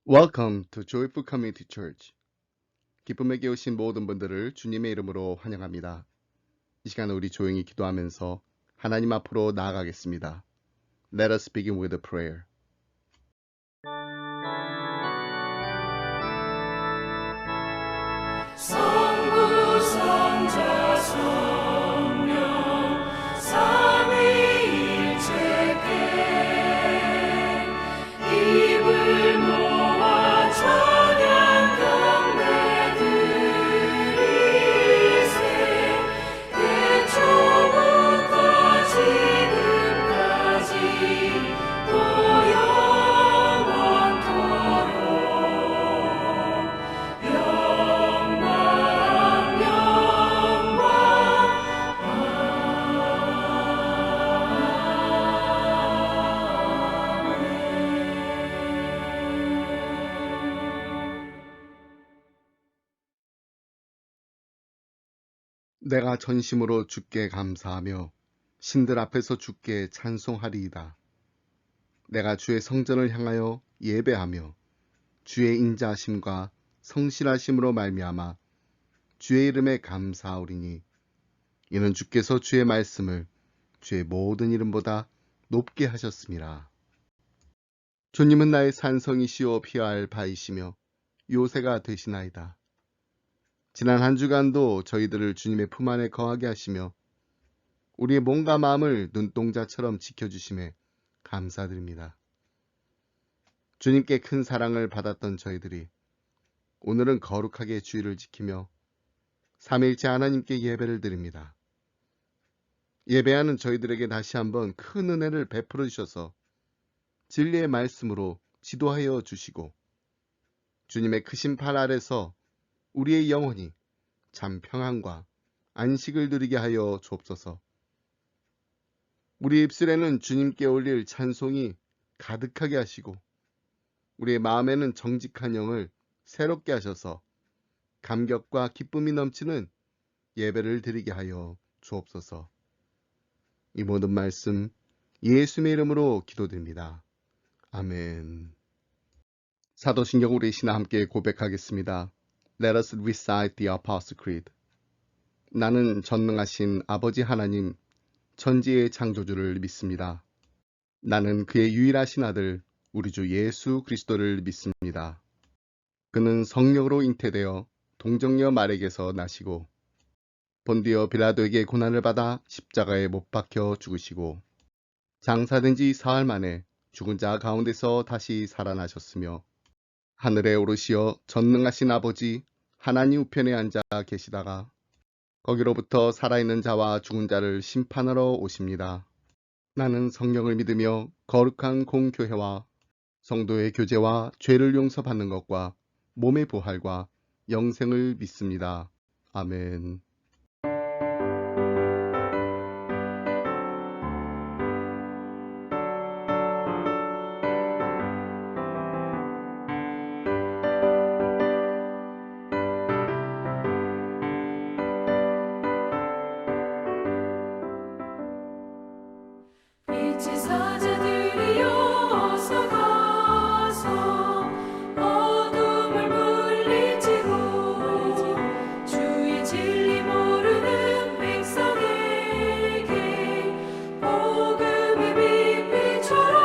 Welcome to Joyful Community Church. 기쁨에게 오신 모든 분들을 주님의 이름으로 환영합니다. 이 시간 우리 조용히 기도하면서 하나님 앞으로 나아가겠습니다. Let us begin with a prayer. 성부, 성자, 성령, 삼위일체께 입을 모아 찬양 경배드리세. 태초부터 지금까지 또 영원토록 내가 전심으로 주께 감사하며 신들 앞에서 주께 찬송하리이다. 내가 주의 성전을 향하여 예배하며 주의 인자하심과 성실하심으로 말미암아 주의 이름에 감사하오리니 이는 주께서 주의 말씀을 주의 모든 이름보다 높게 하셨음이라. 주님은 나의 산성이시오 피할 바이시며 요새가 되시나이다. 지난 한 주간도 저희들을 주님의 품 안에 거하게 하시며 우리의 몸과 마음을 눈동자처럼 지켜주심에 감사드립니다. 주님께 큰 사랑을 받았던 저희들이 오늘은 거룩하게 주의를 지키며 삼위일체 하나님께 예배를 드립니다. 예배하는 저희들에게 다시 한번 큰 은혜를 베풀어 주셔서 진리의 말씀으로 지도하여 주시고 주님의 크신 팔 아래서 우리의 영혼이 참 평안과 안식을 누리게 하여 주옵소서. 우리 입술에는 주님께 올릴 찬송이 가득하게 하시고 우리의 마음에는 정직한 영을 새롭게 하셔서 감격과 기쁨이 넘치는 예배를 드리게 하여 주옵소서. 이 모든 말씀 예수님의 이름으로 기도드립니다. 아멘. 사도신경 우리 신화 함께 고백하겠습니다. Let us recite the Apostle Creed. 나는 전능하신 아버지 하나님, 천지의 창조주를 믿습니다. 나는 그의 유일하신 아들, 우리 주 예수 그리스도를 믿습니다. 그는 성령으로 잉태되어 동정녀 마리에게서 나시고 본디오 빌라도에게 고난을 받아 십자가에 못 박혀 죽으시고 장사된 지 사흘 만에 죽은 자 가운데서 다시 살아나셨으며 하늘에 오르시어 전능하신 아버지 하나님 우편에 앉아 계시다가 거기로부터 살아있는 자와 죽은 자를 심판하러 오십니다. 나는 성령을 믿으며 거룩한 공교회와 성도의 교제와 죄를 용서받는 것과 몸의 부활과 영생을 믿습니다. 아멘. 빛의 사자들이여 어서 가서 어둠을 물리치고 주의 진리 모르는 백성에게 복음의 빛 비춰라.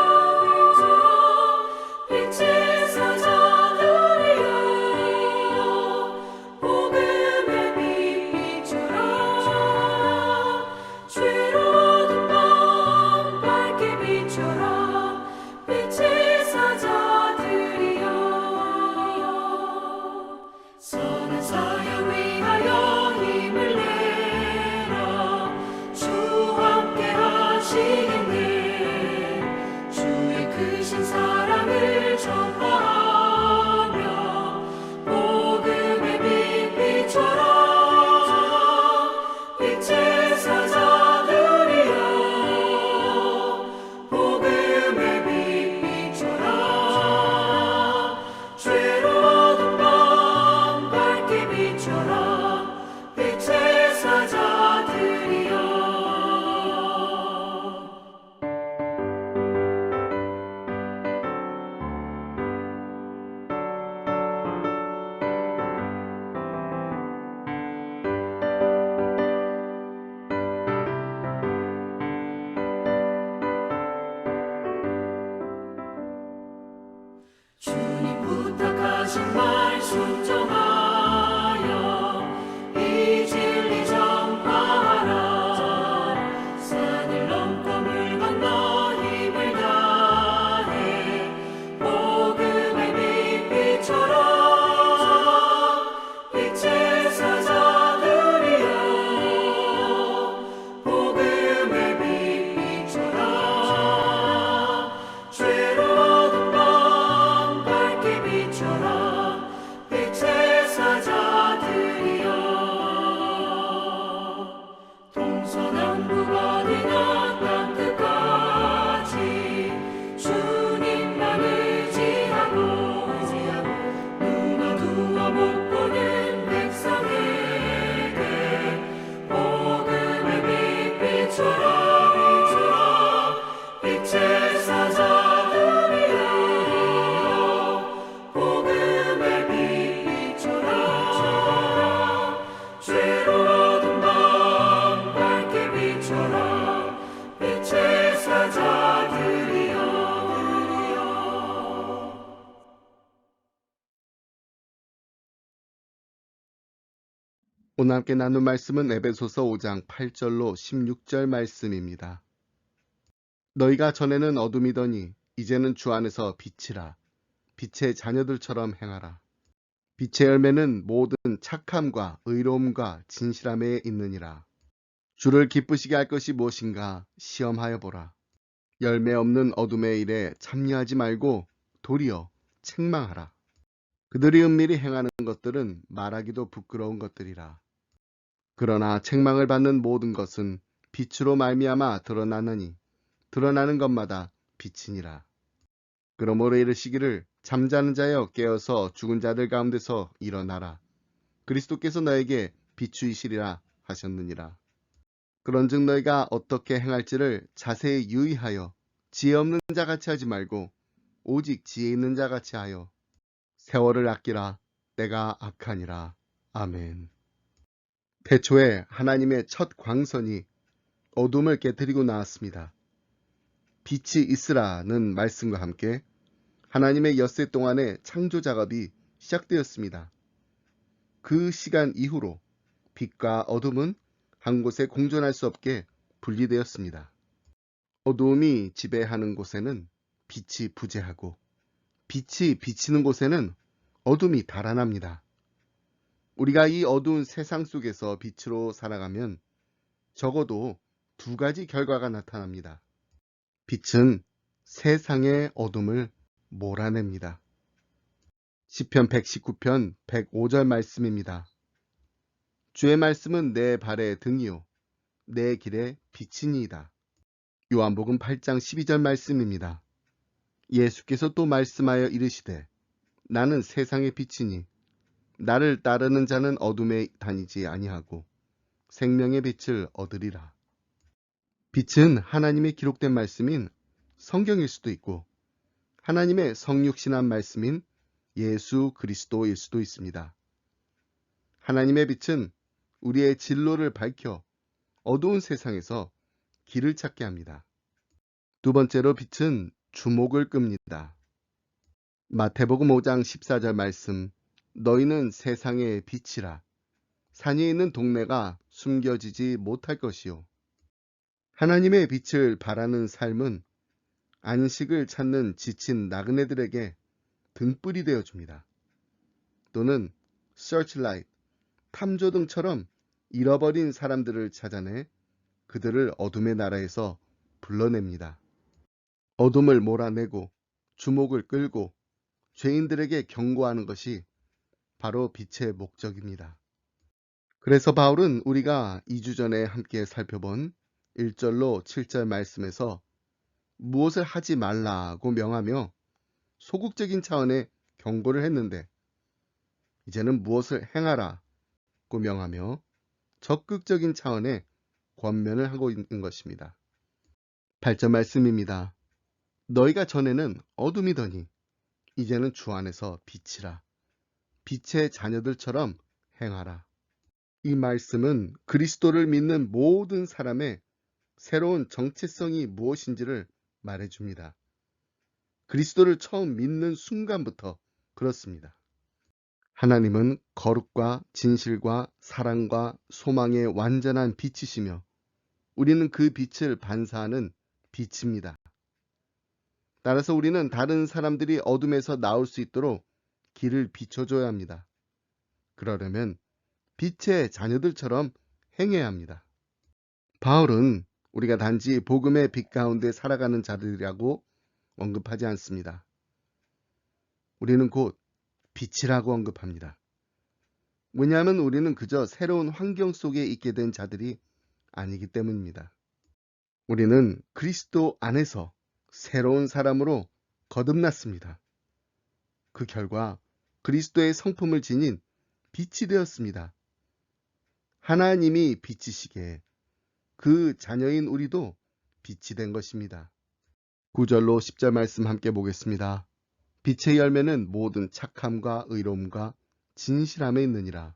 빛의 사자들이여 복음의 빛 비춰라. 죄로 어두운 밤 밝게 주님 부탁하신 말 순종하여 이 진리 전파하라. 산을 넘고 물 건너 힘을 다해 복음의 빛비춰라. 빛의 사자들이여 복음의 빛비춰라. 죄로 얻은 밤 밝게 비춰라. 빛의 사자들이여 동서남북 어디나 땅끝까지 주님만 의지하고 눈 어두워 못 보는 백성에게 복음의 빛 비춰라. 빛의 사자들이여 복음의 빛 비춰라. 죄로 얻은 밤 밝게 비춰라. 빛의 사자들이여. 오늘 함께 나눌 말씀은 에베소서 5장 8절로 16절 말씀입니다. 너희가 전에는 어둠이더니 이제는 주 안에서 빛이라. 빛의 자녀들처럼 행하라. 빛의 열매는 모든 착함과 의로움과 진실함에 있느니라. 주를 기쁘시게 할 것이 무엇인가 시험하여 보라. 열매 없는 어둠의 일에 참여하지 말고 도리어 책망하라. 그들이 은밀히 행하는 것들은 말하기도 부끄러운 것들이라. 그러나 책망을 받는 모든 것은 빛으로 말미암아 드러나느니 드러나는 것마다 빛이니라. 그러므로 이르시기를 잠자는 자여 깨어서 죽은 자들 가운데서 일어나라. 그리스도께서 너에게 비추이시리라 하셨느니라. 그런즉 너희가 어떻게 행할지를 자세히 유의하여 지혜 없는 자같이 하지 말고 오직 지혜 있는 자같이 하여 세월을 아끼라. 때가 악하니라. 아멘. 태초에 하나님의 첫 광선이 어둠을 깨뜨리고 나왔습니다. 빛이 있으라는 말씀과 함께 하나님의 엿새 동안의 창조 작업이 시작되었습니다. 그 시간 이후로 빛과 어둠은 한 곳에 공존할 수 없게 분리되었습니다. 어두움이 지배하는 곳에는 빛이 부재하고 빛이 비치는 곳에는 어둠이 달아납니다. 우리가 이 어두운 세상 속에서 빛으로 살아가면 적어도 두 가지 결과가 나타납니다. 빛은 세상의 어둠을 몰아냅니다. 시편 119편 105절 말씀입니다. 주의 말씀은 내 발의 등이요 내 길의 빛이니이다. 요한복음 8장 12절 말씀입니다. 예수께서 또 말씀하여 이르시되 나는 세상의 빛이니 나를 따르는 자는 어둠에 다니지 아니하고 생명의 빛을 얻으리라. 빛은 하나님의 기록된 말씀인 성경일 수도 있고 하나님의 성육신한 말씀인 예수 그리스도일 수도 있습니다. 하나님의 빛은 우리의 진로를 밝혀 어두운 세상에서 길을 찾게 합니다. 두 번째로 빛은 주목을 끕니다. 마태복음 5장 14절 말씀 너희는 세상의 빛이라. 산에 있는 동네가 숨겨지지 못할 것이요. 하나님의 빛을 바라는 삶은 안식을 찾는 지친 나그네들에게 등불이 되어줍니다. 또는 searchlight, 탐조등처럼 잃어버린 사람들을 찾아내 그들을 어둠의 나라에서 불러냅니다. 어둠을 몰아내고 주목을 끌고 죄인들에게 경고하는 것이 바로 빛의 목적입니다. 그래서 바울은 우리가 2주 전에 함께 살펴본 1절로 7절 말씀에서 무엇을 하지 말라고 명하며 소극적인 차원의 경고를 했는데 이제는 무엇을 행하라고 명하며 적극적인 차원의 권면을 하고 있는 것입니다. 8절 말씀입니다. 너희가 전에는 어둠이더니 이제는 주 안에서 빛이라. 빛의 자녀들처럼 행하라. 이 말씀은 그리스도를 믿는 모든 사람의 새로운 정체성이 무엇인지를 말해줍니다. 그리스도를 처음 믿는 순간부터 그렇습니다. 하나님은 거룩과 진실과 사랑과 소망의 완전한 빛이시며 우리는 그 빛을 반사하는 빛입니다. 따라서 우리는 다른 사람들이 어둠에서 나올 수 있도록 길을 비춰줘야 합니다. 그러려면 빛의 자녀들처럼 행해야 합니다. 바울은 우리가 단지 복음의 빛 가운데 살아가는 자들이라고 언급하지 않습니다. 우리는 곧 빛이라고 언급합니다. 왜냐하면 우리는 그저 새로운 환경 속에 있게 된 자들이 아니기 때문입니다. 우리는 그리스도 안에서 새로운 사람으로 거듭났습니다. 그 결과 그리스도의 성품을 지닌 빛이 되었습니다. 하나님이 빛이시기에 그 자녀인 우리도 빛이 된 것입니다. 9절로 10절 말씀 함께 보겠습니다. 빛의 열매는 모든 착함과 의로움과 진실함에 있느니라.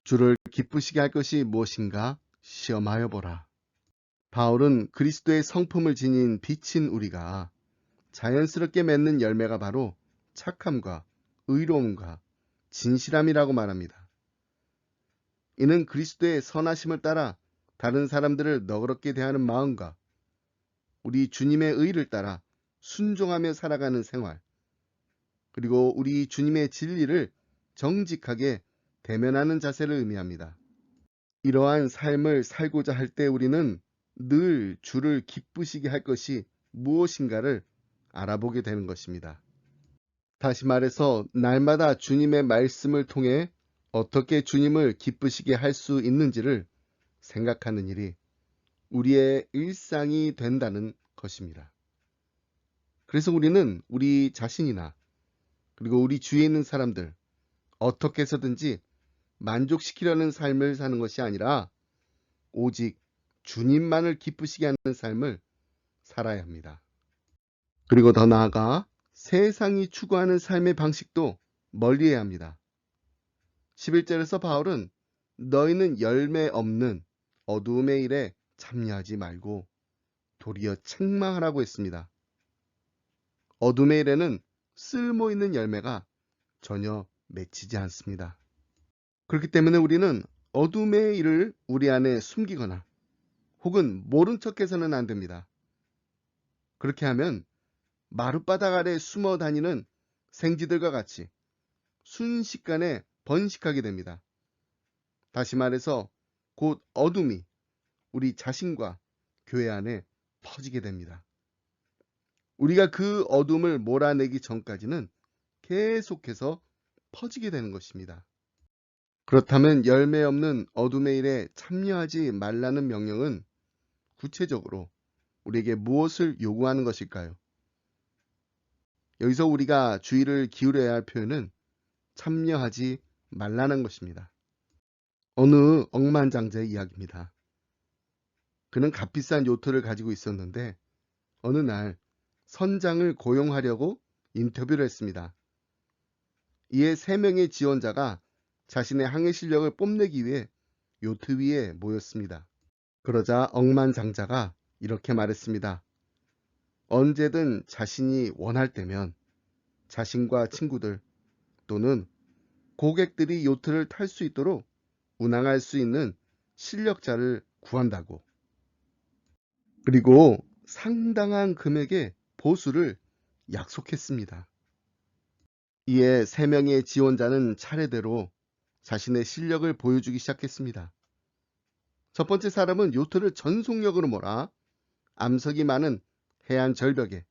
주를 기쁘시게 할 것이 무엇인가 시험하여 보라. 바울은 그리스도의 성품을 지닌 빛인 우리가 자연스럽게 맺는 열매가 바로 착함과 의로움과 진실함이라고 말합니다. 이는 그리스도의 선하심을 따라 다른 사람들을 너그럽게 대하는 마음과 우리 주님의 의를 따라 순종하며 살아가는 생활, 그리고 우리 주님의 진리를 정직하게 대면하는 자세를 의미합니다. 이러한 삶을 살고자 할 때 우리는 늘 주를 기쁘시게 할 것이 무엇인가를 알아보게 되는 것입니다. 다시 말해서 날마다 주님의 말씀을 통해 어떻게 주님을 기쁘시게 할 수 있는지를 생각하는 일이 우리의 일상이 된다는 것입니다. 그래서 우리는 우리 자신이나 그리고 우리 주위에 있는 사람들 어떻게 해서든지 만족시키려는 삶을 사는 것이 아니라 오직 주님만을 기쁘시게 하는 삶을 살아야 합니다. 그리고 더 나아가 세상이 추구하는 삶의 방식도 멀리해야 합니다. 11절에서 바울은 너희는 열매 없는 어두움의 일에 참여하지 말고 도리어 책망하라고 했습니다. 어둠의 일에는 쓸모 있는 열매가 전혀 맺히지 않습니다. 그렇기 때문에 우리는 어둠의 일을 우리 안에 숨기거나 혹은 모른 척해서는 안 됩니다. 그렇게 하면 마룻바닥 아래 숨어 다니는 생쥐들과 같이 순식간에 번식하게 됩니다. 다시 말해서 곧 어둠이 우리 자신과 교회 안에 퍼지게 됩니다. 우리가 그 어둠을 몰아내기 전까지는 계속해서 퍼지게 되는 것입니다. 그렇다면 열매 없는 어둠의 일에 참여하지 말라는 명령은 구체적으로 우리에게 무엇을 요구하는 것일까요? 여기서 우리가 주의를 기울여야 할 표현은 참여하지 말라는 것입니다. 어느 억만장자의 이야기입니다. 그는 값비싼 요트를 가지고 있었는데 어느 날 선장을 고용하려고 인터뷰를 했습니다. 이에 3명의 지원자가 자신의 항해 실력을 뽐내기 위해 요트 위에 모였습니다. 그러자 억만장자가 이렇게 말했습니다. 언제든 자신이 원할 때면 자신과 친구들 또는 고객들이 요트를 탈 수 있도록 운항할 수 있는 실력자를 구한다고. 그리고 상당한 금액의 보수를 약속했습니다. 이에 3명의 지원자는 차례대로 자신의 실력을 보여주기 시작했습니다. 첫 번째 사람은 요트를 전속력으로 몰아 암석이 많은 해안 절벽에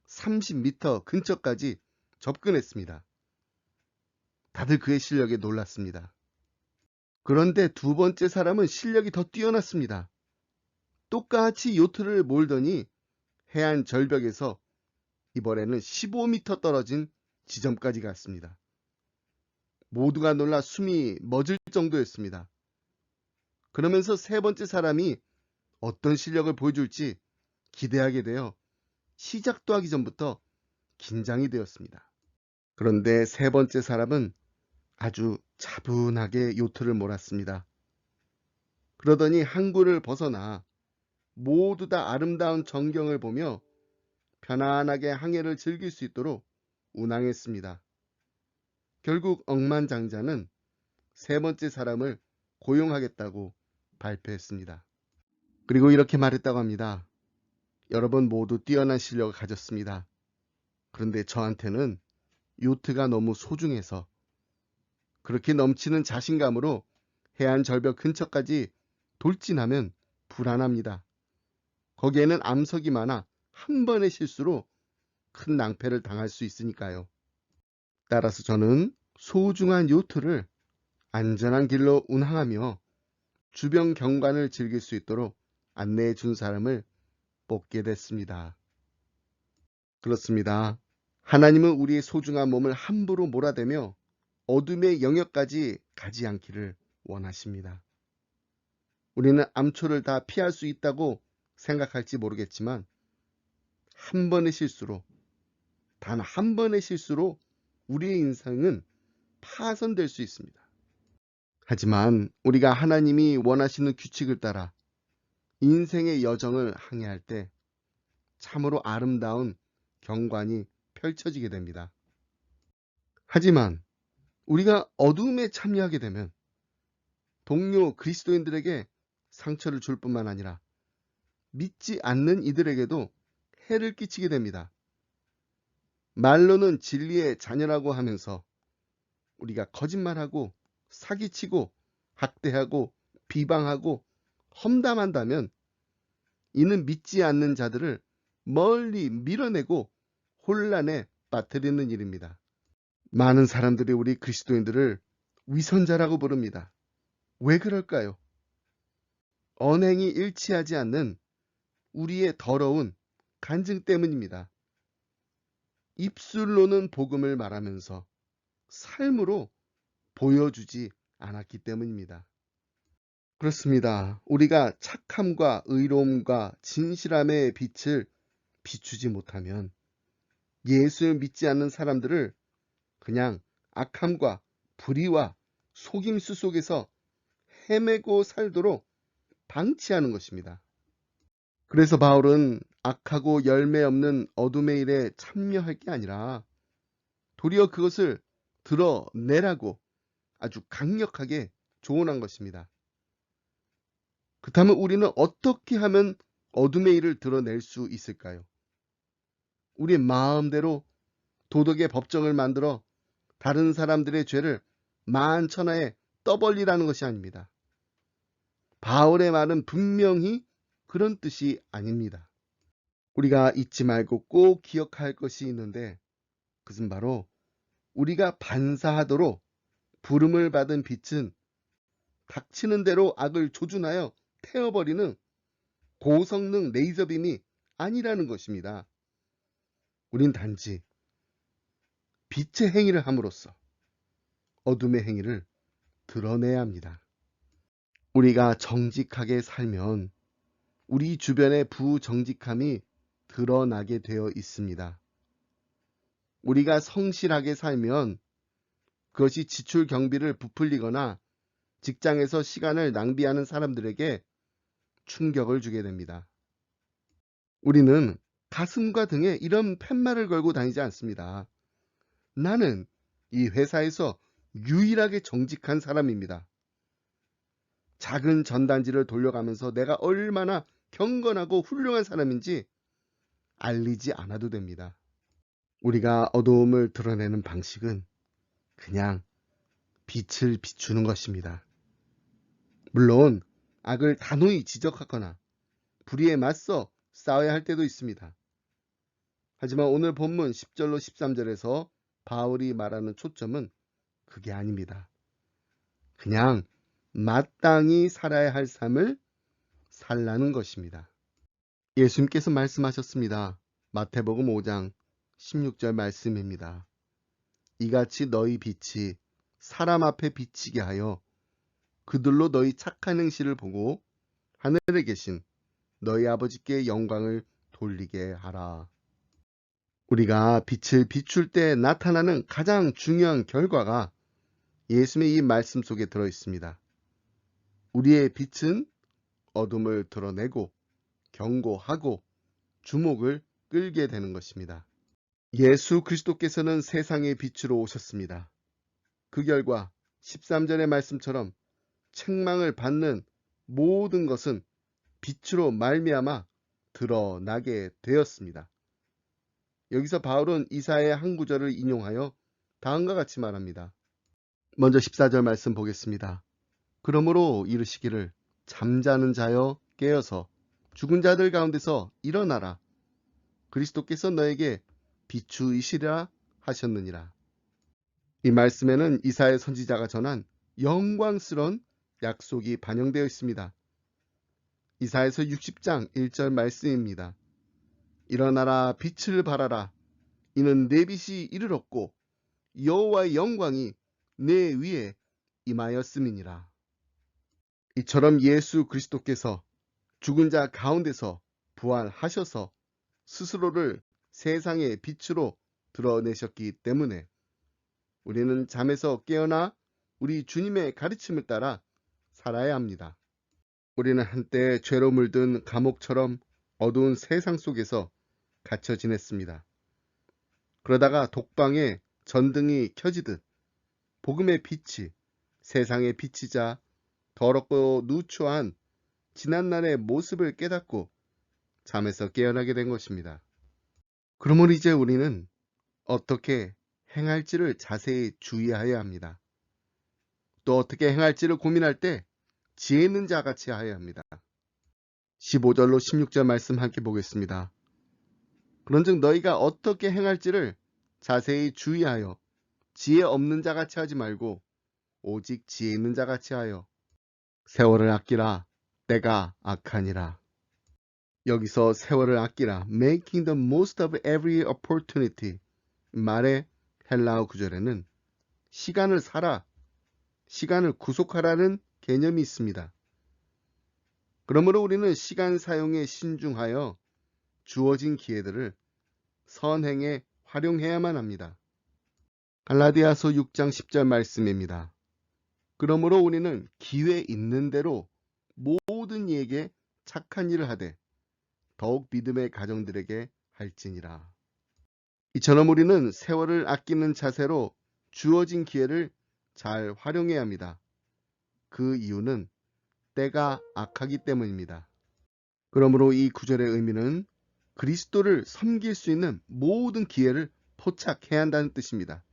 30m 근처까지 접근했습니다. 다들 그의 실력에 놀랐습니다. 그런데 두 번째 사람은 실력이 더 뛰어났습니다. 똑같이 요트를 몰더니 해안 절벽에서 이번에는 15m 떨어진 지점까지 갔습니다. 모두가 놀라 숨이 멎을 정도였습니다. 그러면서 세 번째 사람이 어떤 실력을 보여줄지 기대하게 되어 시작도 하기 전부터 긴장이 되었습니다. 그런데 세 번째 사람은 아주 차분하게 요트를 몰았습니다. 그러더니 항구를 벗어나 모두 다 아름다운 전경을 보며 편안하게 항해를 즐길 수 있도록 운항했습니다. 결국 억만장자는 세 번째 사람을 고용하겠다고 발표했습니다. 그리고 이렇게 말했다고 합니다. 여러분 모두 뛰어난 실력을 가졌습니다. 그런데 저한테는 요트가 너무 소중해서 그렇게 넘치는 자신감으로 해안 절벽 근처까지 돌진하면 불안합니다. 거기에는 암석이 많아 한 번의 실수로 큰 낭패를 당할 수 있으니까요. 따라서 저는 소중한 요트를 안전한 길로 운항하며 주변 경관을 즐길 수 있도록 안내해 준 사람을 뽑게 됐습니다. 그렇습니다. 하나님은 우리의 소중한 몸을 함부로 몰아대며 어둠의 영역까지 가지 않기를 원하십니다. 우리는 암초를 다 피할 수 있다고 생각할지 모르겠지만 한 번의 실수로, 단 한 번의 실수로 우리의 인생은 파손될 수 있습니다. 하지만 우리가 하나님이 원하시는 규칙을 따라 인생의 여정을 항해할 때 참으로 아름다운 경관이 펼쳐지게 됩니다. 하지만 우리가 어둠에 참여하게 되면 동료 그리스도인들에게 상처를 줄 뿐만 아니라 믿지 않는 이들에게도 해를 끼치게 됩니다. 말로는 진리의 자녀라고 하면서 우리가 거짓말하고 사기치고 학대하고 비방하고 험담한다면 이는 믿지 않는 자들을 멀리 밀어내고 혼란에 빠뜨리는 일입니다. 많은 사람들이 우리 그리스도인들을 위선자라고 부릅니다. 왜 그럴까요? 언행이 일치하지 않는 우리의 더러운 간증 때문입니다. 입술로는 복음을 말하면서 삶으로 보여주지 않았기 때문입니다. 그렇습니다. 우리가 착함과 의로움과 진실함의 빛을 비추지 못하면 예수를 믿지 않는 사람들을 그냥 악함과 불의와 속임수 속에서 헤매고 살도록 방치하는 것입니다. 그래서 바울은 악하고 열매 없는 어둠의 일에 참여할 게 아니라 도리어 그것을 드러내라고 아주 강력하게 조언한 것입니다. 그렇다면 우리는 어떻게 하면 어둠의 일을 드러낼 수 있을까요? 우리 마음대로 도덕의 법정을 만들어 다른 사람들의 죄를 만천하에 떠벌리라는 것이 아닙니다. 바울의 말은 분명히 그런 뜻이 아닙니다. 우리가 잊지 말고 꼭 기억할 것이 있는데 그것은 바로 우리가 반사하도록 부름을 받은 빛은 닥치는 대로 악을 조준하여 태워버리는 고성능 레이저빔이 아니라는 것입니다. 우린 단지 빛의 행위를 함으로써 어둠의 행위를 드러내야 합니다. 우리가 정직하게 살면 우리 주변의 부정직함이 드러나게 되어 있습니다. 우리가 성실하게 살면 그것이 지출 경비를 부풀리거나 직장에서 시간을 낭비하는 사람들에게 충격을 주게 됩니다. 우리는 가슴과 등에 이런 팻말을 걸고 다니지 않습니다. 나는 이 회사에서 유일하게 정직한 사람입니다. 작은 전단지를 돌려가면서 내가 얼마나 경건하고 훌륭한 사람인지 알리지 않아도 됩니다. 우리가 어두움을 드러내는 방식은 그냥 빛을 비추는 것입니다. 물론 악을 단호히 지적하거나 불의에 맞서 싸워야 할 때도 있습니다. 하지만 오늘 본문 10절로 13절에서 바울이 말하는 초점은 그게 아닙니다. 그냥 마땅히 살아야 할 삶을 살라는 것입니다. 예수님께서 말씀하셨습니다. 마태복음 5장 16절 말씀입니다. 이같이 너희 빛이 사람 앞에 비치게 하여 그들로 너희 착한 행실을 보고 하늘에 계신 너희 아버지께 영광을 돌리게 하라. 우리가 빛을 비출 때 나타나는 가장 중요한 결과가 예수님의 이 말씀 속에 들어 있습니다. 우리의 빛은 어둠을 드러내고 경고하고 주목을 끌게 되는 것입니다. 예수 그리스도께서는 세상의 빛으로 오셨습니다. 그 결과 13절의 말씀처럼 책망을 받는 모든 것은 빛으로 말미암아 드러나게 되었습니다. 여기서 바울은 이사야의 한 구절을 인용하여 다음과 같이 말합니다. 먼저 14절 말씀 보겠습니다. 그러므로 이르시기를 잠자는 자여 깨어서 죽은 자들 가운데서 일어나라. 그리스도께서 너에게 비추이시리라 하셨느니라. 이 말씀에는 이사야 선지자가 전한 영광스러운 약속이 반영되어 있습니다. 이사야서 60장 1절 말씀입니다. 일어나라 빛을 발하라. 이는 내 빛이 이르렀고 여호와의 영광이 내 위에 임하였음이니라. 이처럼 예수 그리스도께서 죽은 자 가운데서 부활하셔서 스스로를 세상의 빛으로 드러내셨기 때문에 우리는 잠에서 깨어나 우리 주님의 가르침을 따라 살아야 합니다. 우리는 한때 죄로 물든 감옥처럼 어두운 세상 속에서 갇혀 지냈습니다. 그러다가 독방에 전등이 켜지듯 복음의 빛이 세상에 비치자 더럽고 누추한 지난날의 모습을 깨닫고 잠에서 깨어나게 된 것입니다. 그러므로 이제 우리는 어떻게 행할지를 자세히 주의하여야 합니다. 또 어떻게 행할지를 고민할 때 지혜 있는 자 같이 하여야 합니다. 15절로 16절 말씀 함께 보겠습니다. 그런즉 너희가 어떻게 행할지를 자세히 주의하여 지혜 없는 자 같이 하지 말고 오직 지혜 있는 자 같이 하여 세월을 아끼라. 때가 악하니라. 여기서 세월을 아끼라, making the most of every opportunity 말의 헬라어 구절에는 시간을 살아, 시간을 구속하라는 개념이 있습니다. 그러므로 우리는 시간 사용에 신중하여 주어진 기회들을 선행에 활용해야만 합니다. 갈라디아서 6장 10절 말씀입니다. 그러므로 우리는 기회 있는 대로 모든 이에게 착한 일을 하되 더욱 믿음의 가정들에게 할지니라. 이처럼 우리는 세월을 아끼는 자세로 주어진 기회를 잘 활용해야 합니다. 그 이유는 때가 악하기 때문입니다. 그러므로 이 구절의 의미는 그리스도를 섬길 수 있는 모든 기회를 포착해야 한다는 뜻입니다.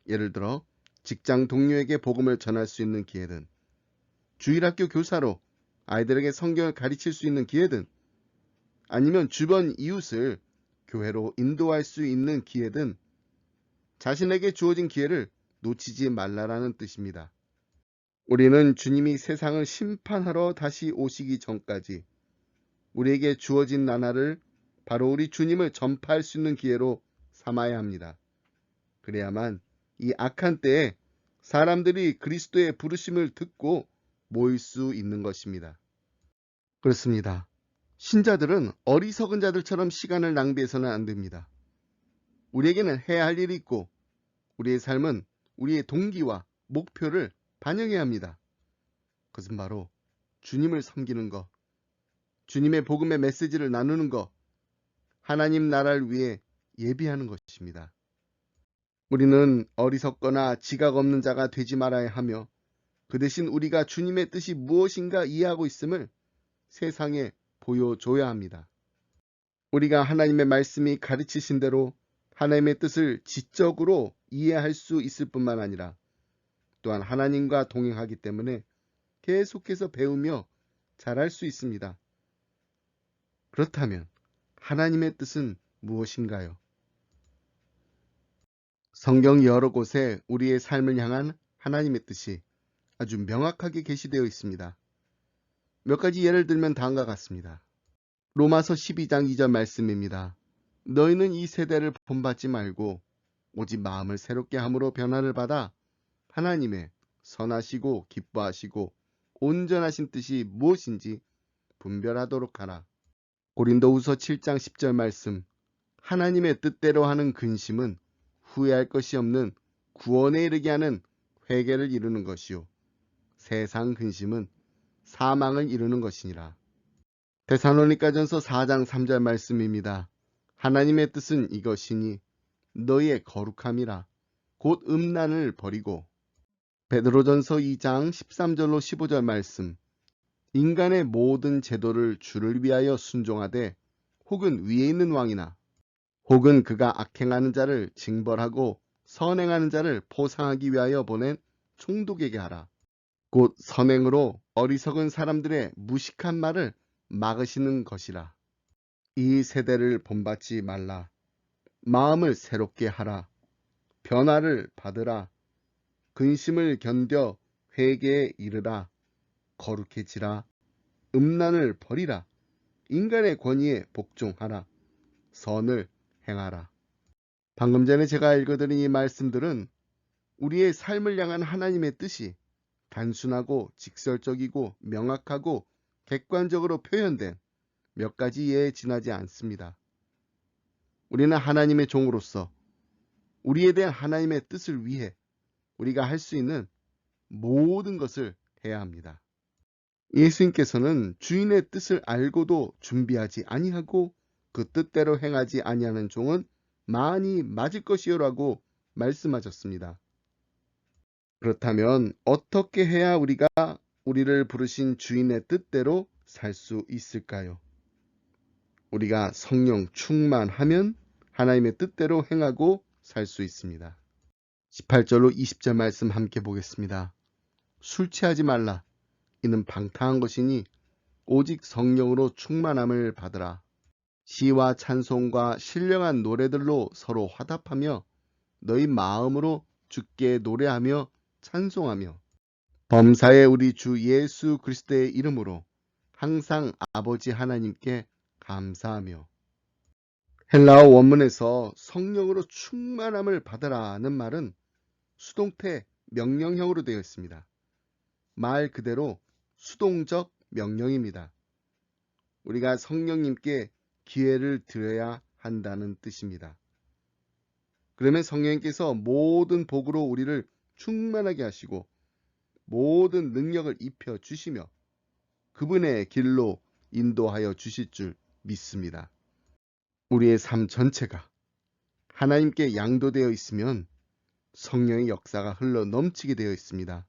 예를 들어 직장 동료에게 복음을 전할 수 있는 기회든, 주일학교 교사로 아이들에게 성경을 가르칠 수 있는 기회든, 아니면 주변 이웃을 교회로 인도할 수 있는 기회든 자신에게 주어진 기회를 놓치지 말라라는 뜻입니다. 우리는 주님이 세상을 심판하러 다시 오시기 전까지 우리에게 주어진 나날을 바로 우리 주님을 전파할 수 있는 기회로 삼아야 합니다. 그래야만 이 악한 때에 사람들이 그리스도의 부르심을 듣고 모일 수 있는 것입니다. 그렇습니다. 신자들은 어리석은 자들처럼 시간을 낭비해서는 안 됩니다. 우리에게는 해야 할 일이 있고 우리의 삶은 우리의 동기와 목표를 반영해야 합니다. 그것은 바로 주님을 섬기는 것, 주님의 복음의 메시지를 나누는 것, 하나님 나라를 위해 예비하는 것입니다. 우리는 어리석거나 지각 없는 자가 되지 말아야 하며 그 대신 우리가 주님의 뜻이 무엇인가 이해하고 있음을 세상에 보여줘야 합니다. 우리가 하나님의 말씀이 가르치신 대로 하나님의 뜻을 지적으로 이해할 수 있을 뿐만 아니라 또한 하나님과 동행하기 때문에 계속해서 배우며 잘할 수 있습니다. 그렇다면 하나님의 뜻은 무엇인가요? 성경 여러 곳에 우리의 삶을 향한 하나님의 뜻이 아주 명확하게 게시되어 있습니다. 몇 가지 예를 들면 다음과 같습니다. 로마서 12장 2절 말씀입니다. 너희는 이 세대를 본받지 말고 오직 마음을 새롭게 함으로 변화를 받아 하나님의 선하시고 기뻐하시고 온전하신 뜻이 무엇인지 분별하도록 하라. 고린도후서 7장 10절 말씀. 하나님의 뜻대로 하는 근심은 후회할 것이 없는 구원에 이르게 하는 회개를 이루는 것이요 세상 근심은 사망을 이루는 것이니라. 데살로니가전서 4장 3절 말씀입니다. 하나님의 뜻은 이것이니 너희의 거룩함이라 곧 음란을 버리고. 베드로전서 2장 13절로 15절 말씀. 인간의 모든 제도를 주를 위하여 순종하되 혹은 위에 있는 왕이나 혹은 그가 악행하는 자를 징벌하고 선행하는 자를 포상하기 위하여 보낸 총독에게 하라. 곧 선행으로 어리석은 사람들의 무식한 말을 막으시는 것이라. 이 세대를 본받지 말라. 마음을 새롭게 하라. 변화를 받으라. 근심을 견뎌 회개에 이르라. 거룩해지라. 음란을 버리라. 인간의 권위에 복종하라. 선을 행하라. 방금 전에 제가 읽어드린 이 말씀들은 우리의 삶을 향한 하나님의 뜻이 단순하고 직설적이고 명확하고 객관적으로 표현된 몇 가지 예에 지나지 않습니다. 우리는 하나님의 종으로서 우리에 대한 하나님의 뜻을 위해 우리가 할 수 있는 모든 것을 해야 합니다. 예수님께서는 주인의 뜻을 알고도 준비하지 아니하고 그 뜻대로 행하지 아니하는 종은 많이 맞을 것이요라고 말씀하셨습니다. 그렇다면 어떻게 해야 우리가 우리를 부르신 주인의 뜻대로 살 수 있을까요? 우리가 성령 충만하면 하나님의 뜻대로 행하고 살 수 있습니다. 18절로 20절 말씀 함께 보겠습니다. 술 취하지 말라. 이는 방탕한 것이니 오직 성령으로 충만함을 받으라. 시와 찬송과 신령한 노래들로 서로 화답하며 너희 마음으로 주께 노래하며 찬송하며 범사의 우리 주 예수 그리스도의 이름으로 항상 아버지 하나님께 감사하며. 헬라어 원문에서 성령으로 충만함을 받으라는 말은 수동태 명령형으로 되어 있습니다. 말 그대로 수동적 명령입니다. 우리가 성령님께 기회를 드려야 한다는 뜻입니다. 그러면 성령님께서 모든 복으로 우리를 충만하게 하시고 모든 능력을 입혀 주시며 그분의 길로 인도하여 주실 줄 믿습니다. 우리의 삶 전체가 하나님께 양도되어 있으면 성령의 역사가 흘러 넘치게 되어 있습니다.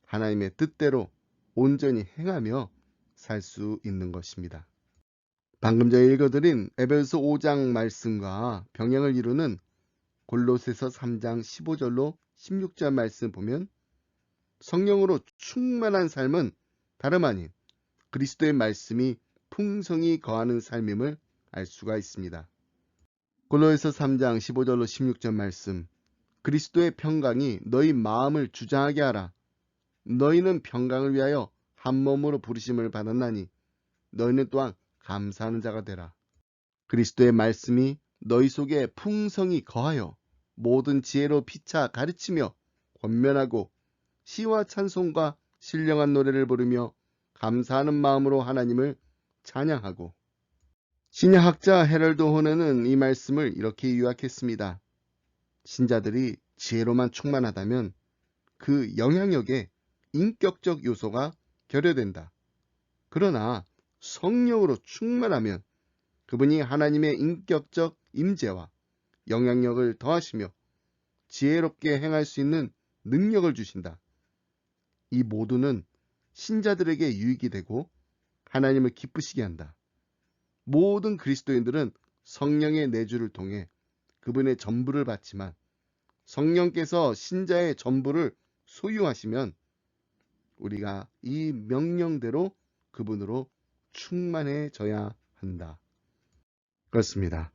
하나님의 뜻대로 온전히 행하며 살 수 있는 것입니다. 방금 전에 읽어드린 에베소 5장 말씀과 병행을 이루는 골로새서 3장 15절로 16절 말씀 보면 성령으로 충만한 삶은 다름 아닌 그리스도의 말씀이 풍성히 거하는 삶임을 알 수가 있습니다. 골로새서 3장 15절로 16절 말씀. 그리스도의 평강이 너희 마음을 주장하게 하라. 너희는 평강을 위하여 한 몸으로 부르심을 받았나니 너희는 또한 감사하는 자가 되라. 그리스도의 말씀이 너희 속에 풍성히 거하여 모든 지혜로 피차 가르치며 권면하고 시와 찬송과 신령한 노래를 부르며 감사하는 마음으로 하나님을 찬양하고. 신약학자 헤럴드 호너는 이 말씀을 이렇게 요약했습니다. 신자들이 지혜로만 충만하다면 그 영향력에 인격적 요소가 결여된다. 그러나 성령으로 충만하면 그분이 하나님의 인격적 임재와 영향력을 더하시며 지혜롭게 행할 수 있는 능력을 주신다. 이 모두는 신자들에게 유익이 되고 하나님을 기쁘시게 한다. 모든 그리스도인들은 성령의 내주를 통해 그분의 전부를 받지만 성령께서 신자의 전부를 소유하시면 우리가 이 명령대로 그분으로 충만해져야 한다. 그렇습니다.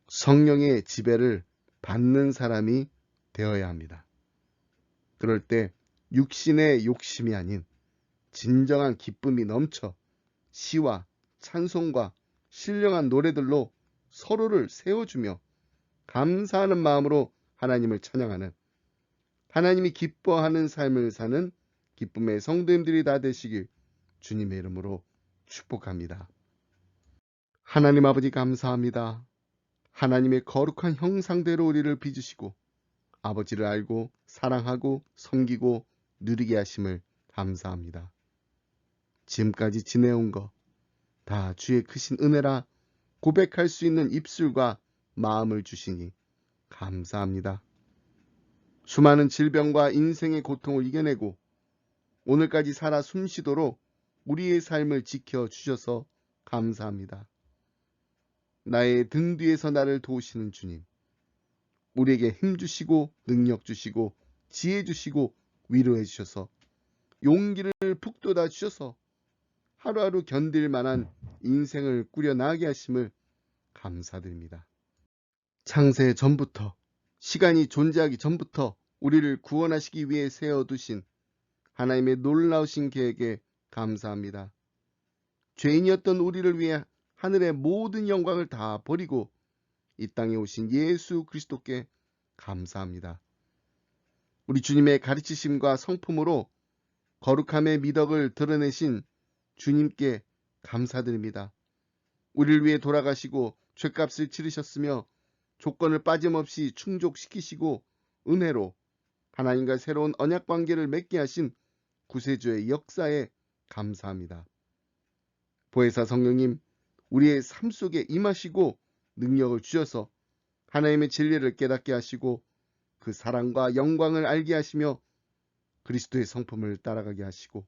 성령의 지배를 받는 사람이 되어야 합니다. 그럴 때 육신의 욕심이 아닌 진정한 기쁨이 넘쳐 시와 찬송과 신령한 노래들로 서로를 세워주며 감사하는 마음으로 하나님을 찬양하는, 하나님이 기뻐하는 삶을 사는 기쁨의 성도님들이 다 되시길 주님의 이름으로 축복합니다. 하나님 아버지 감사합니다. 하나님의 거룩한 형상대로 우리를 빚으시고 아버지를 알고 사랑하고 섬기고 누리게 하심을 감사합니다. 지금까지 지내온 거 다 주의 크신 은혜라 고백할 수 있는 입술과 마음을 주시니 감사합니다. 수많은 질병과 인생의 고통을 이겨내고 오늘까지 살아 숨쉬도록 우리의 삶을 지켜주셔서 감사합니다. 나의 등 뒤에서 나를 도우시는 주님, 우리에게 힘 주시고 능력 주시고 지혜 주시고 위로해 주셔서 용기를 북돋아 주셔서 하루하루 견딜 만한 인생을 꾸려나가게 하심을 감사드립니다. 창세 전부터, 시간이 존재하기 전부터 우리를 구원하시기 위해 세워두신 하나님의 놀라우신 계획에 감사합니다. 죄인이었던 우리를 위해 하늘의 모든 영광을 다 버리고 이 땅에 오신 예수 그리스도께 감사합니다. 우리 주님의 가르치심과 성품으로 거룩함의 미덕을 드러내신 주님께 감사드립니다. 우리를 위해 돌아가시고 죄값을 치르셨으며 조건을 빠짐없이 충족시키시고 은혜로 하나님과 새로운 언약 관계를 맺게 하신 구세주의 역사에 감사합니다. 보혜사 성령님, 우리의 삶 속에 임하시고 능력을 주셔서 하나님의 진리를 깨닫게 하시고 그 사랑과 영광을 알게 하시며 그리스도의 성품을 따라가게 하시고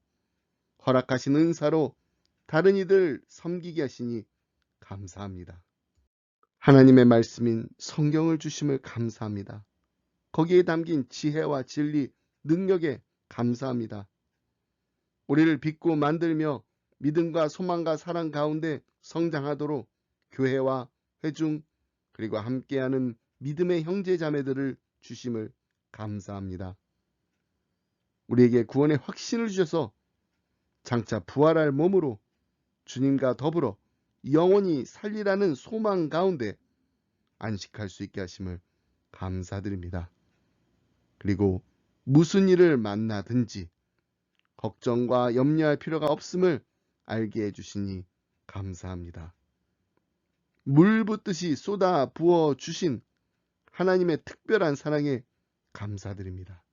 허락하신 은사로 다른 이들 섬기게 하시니 감사합니다. 하나님의 말씀인 성경을 주심을 감사합니다. 거기에 담긴 지혜와 진리, 능력에 감사합니다. 우리를 빚고 만들며 믿음과 소망과 사랑 가운데 성장하도록 교회와 회중 그리고 함께하는 믿음의 형제 자매들을 주심을 감사합니다. 우리에게 구원의 확신을 주셔서 장차 부활할 몸으로 주님과 더불어 영원히 살리라는 소망 가운데 안식할 수 있게 하심을 감사드립니다. 그리고 무슨 일을 만나든지 걱정과 염려할 필요가 없음을 알게 해주시니 감사합니다. 물 붓듯이 쏟아 부어 주신 하나님의 특별한 사랑에 감사드립니다.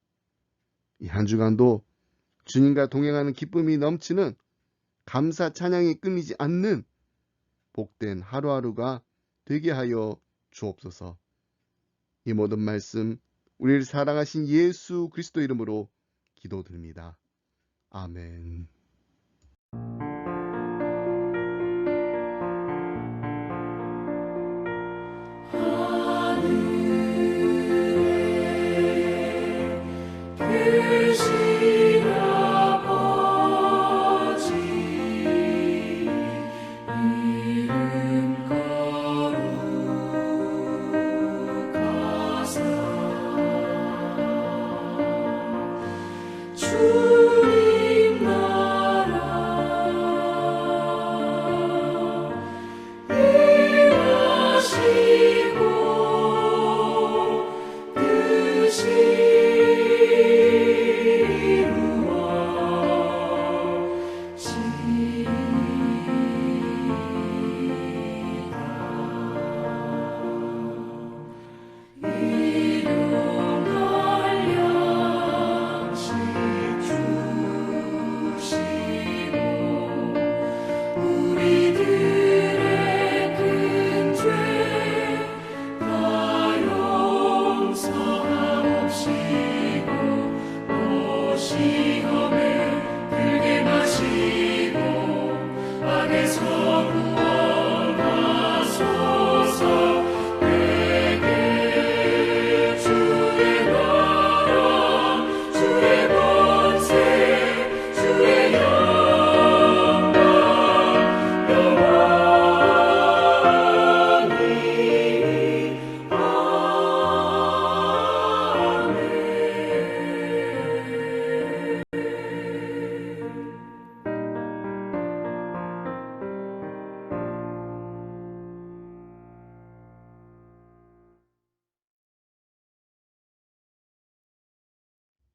이 한 주간도 주님과 동행하는 기쁨이 넘치는 감사 찬양이 끊이지 않는 복된 하루하루가 되게 하여 주옵소서. 이 모든 말씀 우리를 사랑하신 예수 그리스도 이름으로 기도드립니다. 아멘. 계신 아버지 이름 거룩하사 주님 나라 임하시고 뜻이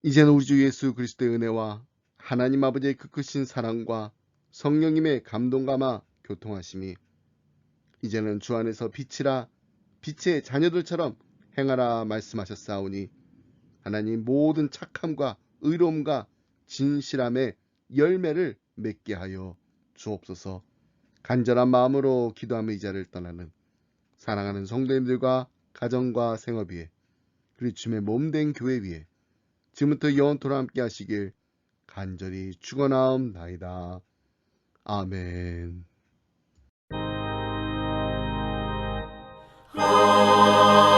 이제는 우리 주 예수 그리스도의 은혜와 하나님 아버지의 그 크신 사랑과 성령님의 감동감화 교통하심이 이제는 주 안에서 빛이라 빛의 자녀들처럼 행하라 말씀하셨사오니 하나님 모든 착함과 의로움과 진실함의 열매를 맺게 하여 주옵소서. 간절한 마음으로 기도하며 이 자리를 떠나는 사랑하는 성도님들과 가정과 생업 위에 그리고 주님의 몸된 교회 위에 지금부터 영원토록 함께 하시길 간절히 축원하옵나이다. 아멘. 아멘.